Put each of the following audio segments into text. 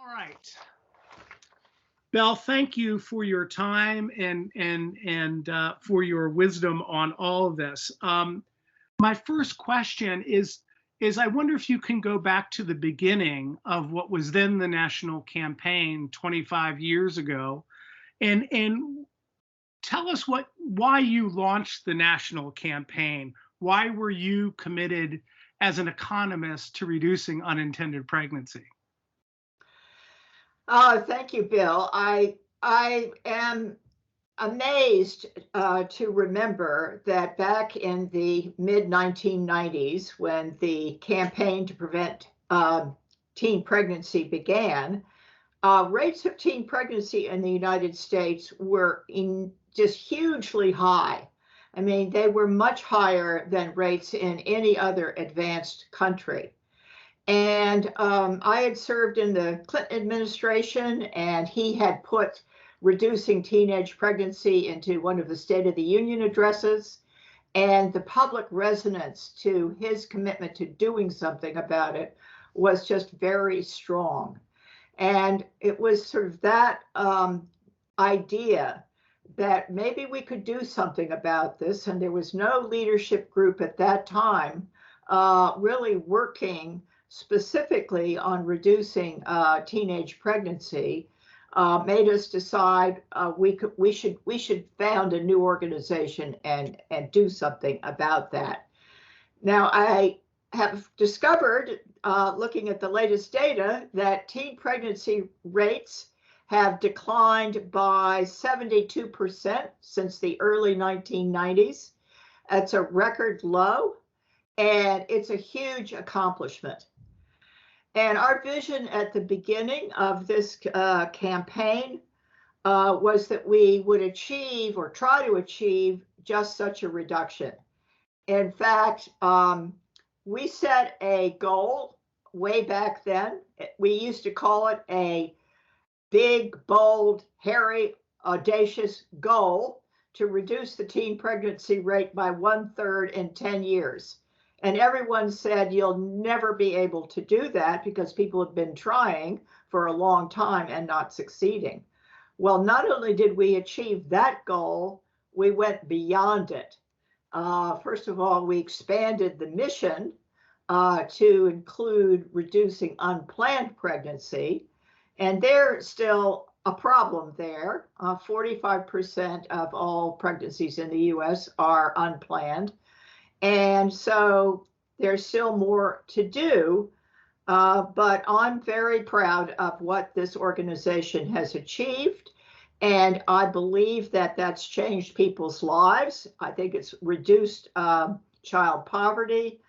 All right. Belle, thank you for your time and for your wisdom on all of this. My first question is I wonder if you can go back to the beginning of what was then the national campaign 25 years ago, and tell us why you launched the national campaign. Why were you committed as an economist to reducing unintended pregnancy? Thank you, Bill. I am amazed to remember that back in the mid 1990s, when the campaign to prevent teen pregnancy began, rates of teen pregnancy in the United States were just hugely high. I mean, they were much higher than rates in any other advanced country. And I had served in the Clinton administration, and he had put reducing teenage pregnancy into one of the State of the Union addresses. And the public resonance to his commitment to doing something about it was just very strong. And it was sort of that idea that maybe we could do something about this. And there was no leadership group at that time really working specifically on reducing teenage pregnancy, made us decide we should found a new organization and do something about that. Now, I have discovered, looking at the latest data, that teen pregnancy rates have declined by 72% since the early 1990s. That's a record low, and it's a huge accomplishment. And our vision at the beginning of this campaign was that we would achieve or try to achieve just such a reduction. In fact, we set a goal way back then. We used to call it a big, bold, hairy, audacious goal to reduce the teen pregnancy rate by 1/3 in 10 years. And everyone said, you'll never be able to do that because people have been trying for a long time and not succeeding. Well, not only did we achieve that goal, we went beyond it. First of all, we expanded the mission to include reducing unplanned pregnancy. And there's still a problem there. 45% of all pregnancies in the US are unplanned. And so there's still more to do, but I'm very proud of what this organization has achieved. And I believe that that's changed people's lives. I think it's reduced child poverty.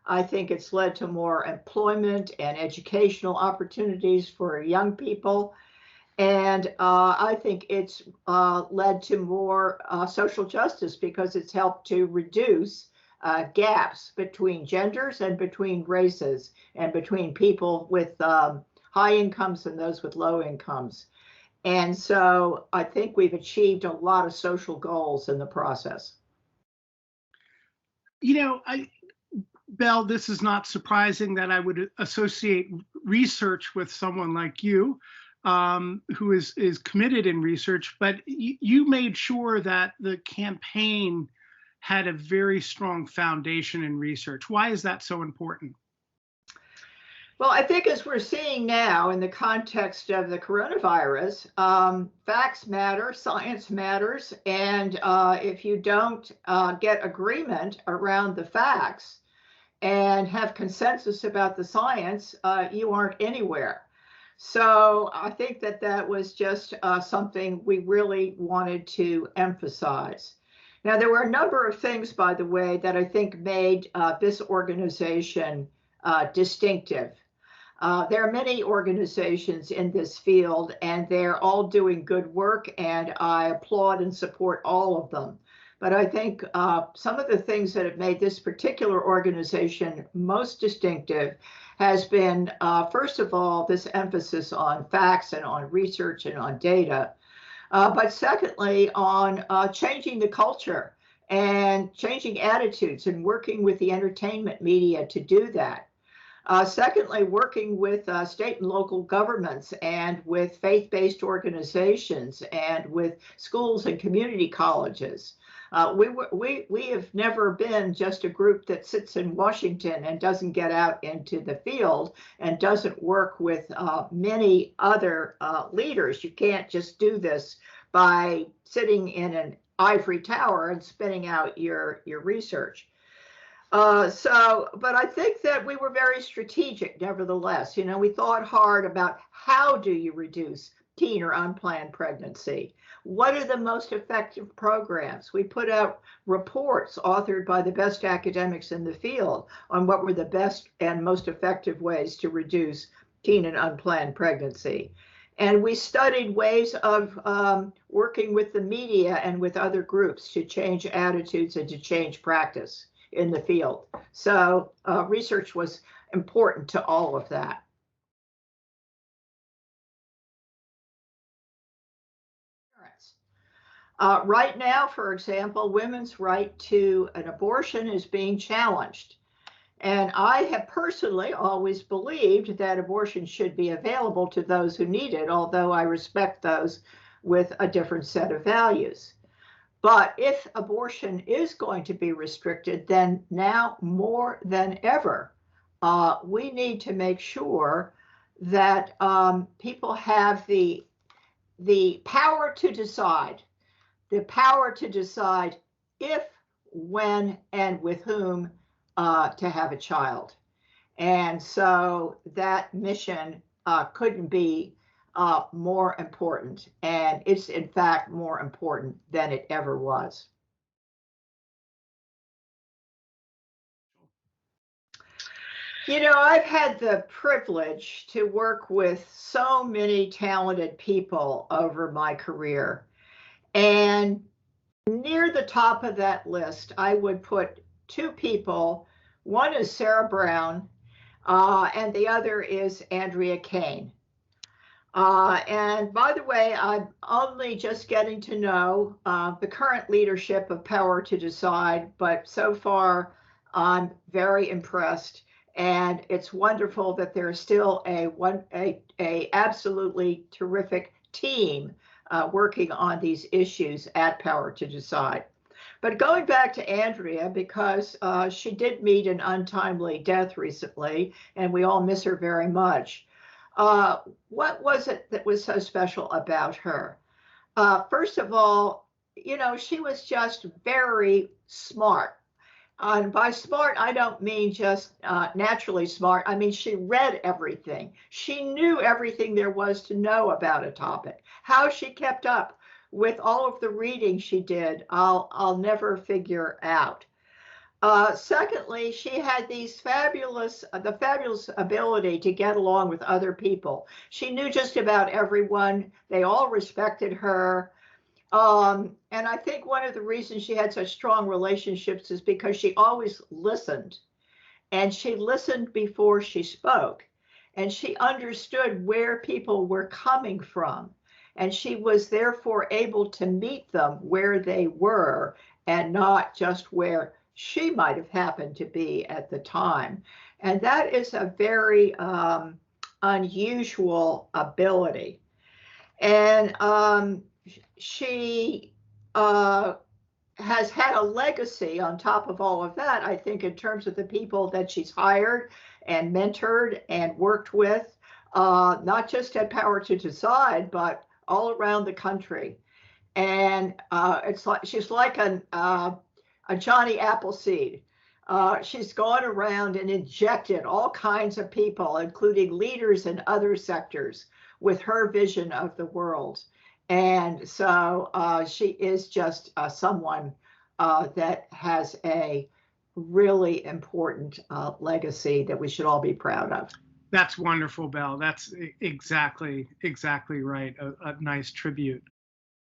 I think it's led to more employment and educational opportunities for young people. And I think it's led to more social justice because it's helped to reduce gaps between genders and between races and between people with high incomes and those with low incomes. And so I think we've achieved a lot of social goals in the process. You know, Belle, this is not surprising that I would associate research with someone like you, who is committed in research, but you made sure that the campaign had a very strong foundation in research. Why is that so important? Well, I think as we're seeing now in the context of the coronavirus, facts matter, science matters, and if you don't get agreement around the facts and have consensus about the science, you aren't anywhere. So I think that that was just something we really wanted to emphasize. Now, there were a number of things, by the way, that I think made this organization distinctive. There are many organizations in this field, and they're all doing good work, and I applaud and support all of them. But I think some of the things that have made this particular organization most distinctive has been, first of all, this emphasis on facts and on research and on data. But secondly, on changing the culture and changing attitudes and working with the entertainment media to do that. Secondly, working with state and local governments and with faith-based organizations and with schools and community colleges. We have never been just a group that sits in Washington and doesn't get out into the field and doesn't work with many other leaders. You can't just do this by sitting in an ivory tower and spinning out your research. But I think that we were very strategic, nevertheless. You know, we thought hard about how do you reduce teen or unplanned pregnancy? What are the most effective programs? We put out reports authored by the best academics in the field on what were the best and most effective ways to reduce teen and unplanned pregnancy. And we studied ways of working with the media and with other groups to change attitudes and to change practice in the field. So research was important to all of that. Right now, for example, women's right to an abortion is being challenged. And I have personally always believed that abortion should be available to those who need it, although I respect those with a different set of values. But if abortion is going to be restricted, then now more than ever, we need to make sure that people have the power to decide, if, when, and with whom to have a child. And so that mission couldn't be more important, and it's in fact more important than it ever was. You know, I've had the privilege to work with so many talented people over my career, and near the top of that list, I would put two people. One is Sarah Brown, and the other is Andrea Kane. And by the way, I'm only just getting to know the current leadership of Power to Decide, but so far I'm very impressed. And it's wonderful that there's still a absolutely terrific team working on these issues at Power to Decide. But going back to Andrea, because she did meet an untimely death recently, and we all miss her very much. What was it that was so special about her? First of all, you know, she was just very smart. And by smart, I don't mean just naturally smart. I mean, she read everything. She knew everything there was to know about a topic. How she kept up with all of the reading she did, I'll never figure out. Secondly, she had the fabulous ability to get along with other people. She knew just about everyone. They all respected her. And I think one of the reasons she had such strong relationships is because she always listened. And she listened before she spoke. And she understood where people were coming from. And she was therefore able to meet them where they were and not just where she might have happened to be at the time. And that is a very unusual ability. And she has had a legacy on top of all of that, I think, in terms of the people that she's hired and mentored and worked with, not just at Power to Decide, but all around the country. And it's like she's like a Johnny Appleseed. She's gone around and injected all kinds of people, including leaders in other sectors, with her vision of the world. And so she is just someone that has a really important legacy that we should all be proud of. That's wonderful, Belle. That's exactly right. A nice tribute.